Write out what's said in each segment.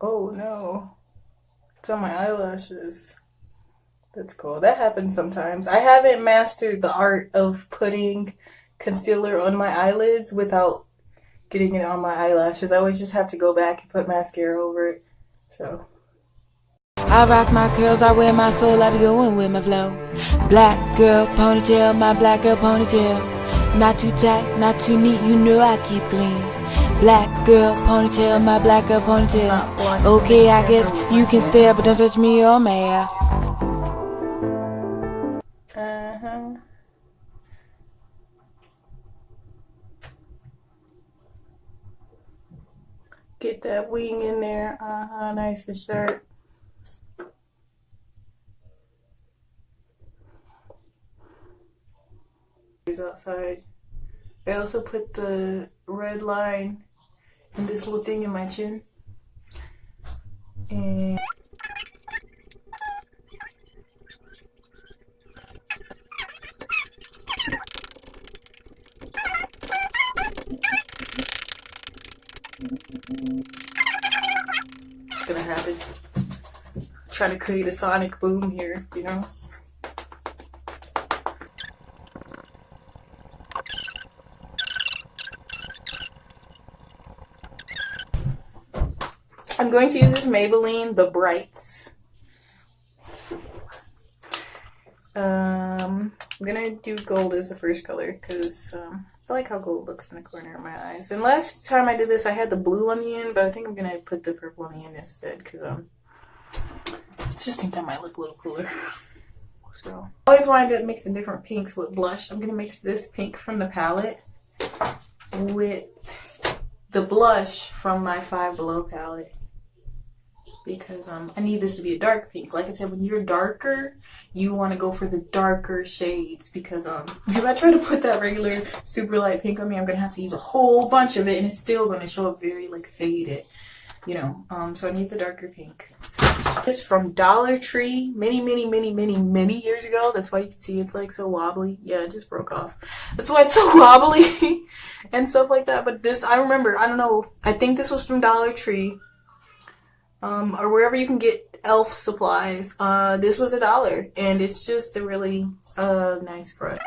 Oh no. It's on my eyelashes. That's cool. That happens sometimes. I haven't mastered the art of putting concealer on my eyelids without getting it on my eyelashes. I always just have to go back and put mascara over it. So. I rock my curls, I wear my soul, I be going with my flow. Black girl ponytail, my black girl ponytail. Not too tight, not too neat, you know I keep clean. Black girl ponytail, my black girl ponytail. Okay, I guess you can stare, but don't touch me or my hair. Get that wing in there. Nice and sharp. Outside. I also put the red line in this little thing in my chin. And gonna happen. Trying to create a sonic boom here, you know? I'm going to use this Maybelline The Brights. I'm gonna do gold as the first color because I like how gold looks in the corner of my eyes. And last time I did this, I had the blue on the end, but I think I'm gonna put the purple on the end instead because I just think that might look a little cooler. So I always wanted to mix in different pinks with blush. I'm gonna mix this pink from the palette with the blush from my Five Below palette. Because I need this to be a dark pink. Like I said, when you're darker, you want to go for the darker shades. Because if I try to put that regular super light pink on me, I'm going to have to use a whole bunch of it. And it's still going to show up very like faded. You know, so I need the darker pink. This from Dollar Tree many years ago. That's why you can see it's like so wobbly. Yeah, it just broke off. That's why it's so wobbly and stuff like that. But this, I remember, I don't know. I think this was from Dollar Tree. Or wherever you can get elf supplies. This was $1 and it's just a really nice brush.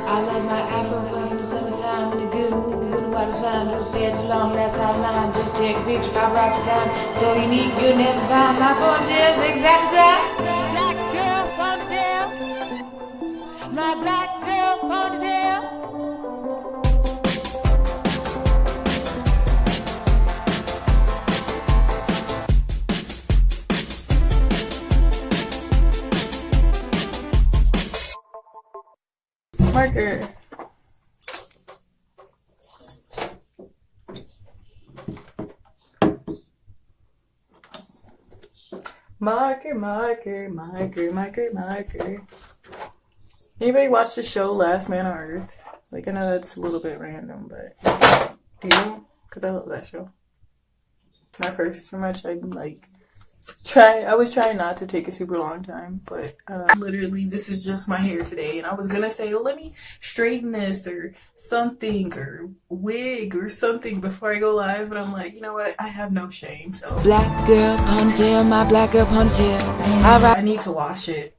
I love my afro puff in the summertime, in a good mood, when the water's fine. Don't stay too long, that's how line. Just take a picture, I'll rock the time. So unique, you'll never find my ponytail's exactly that. Black girl ponytail. My black girl ponytail. Marker. Marker. Anybody watch the show Last Man on Earth? Like, I know that's a little bit random, but do you? Because I love that show. Not first so much. I was trying not to take a super long time, but literally this is just my hair today, and I was gonna say, oh, let me straighten this or something or wig or something before I go live, but I'm like, you know what, I have no shame. So Black girl ponytail, my black girl ponytail. I need to wash it,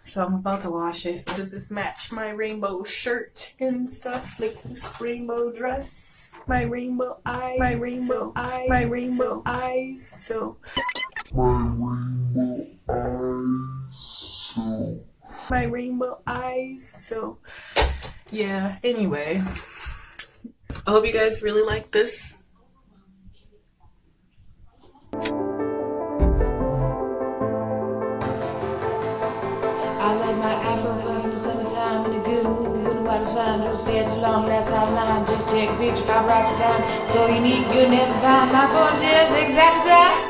so I'm about to wash it. Does this match my rainbow shirt and stuff, like this rainbow dress, my rainbow eyes, my rainbow eyes, my rainbow eyes? So my rainbow eyes. So yeah, anyway, I hope you guys really like this. I love my afro puff in the summertime, in a good mood, when the water's fine. Don't stay too long, that's how line. Just take a picture, I'll rock the time. So unique, you'll never find my ponytail's exactly that.